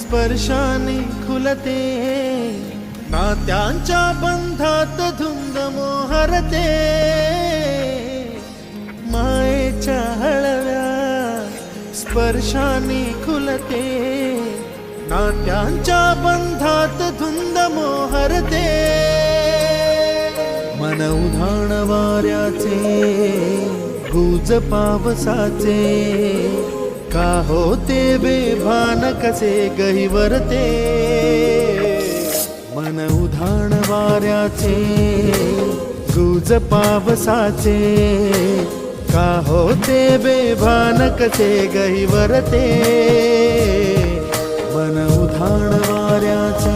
स्पर्शाने खुलते, नात्यांच्या बंधात धुंद मोहरते, मायेच्या हळव्या स्पर्शाने खुलते, नात्यांच्या बंधात धुंद मोहरते, मन उधाण वाऱ्याचे गुज पावसाचे, का होते बेभान कसे गहिवरते, मन उधाण वाऱ्याचे गुज पावसाचे, का होते बेभान कसे गहिवरते, मन उधाण वाऱ्याचे।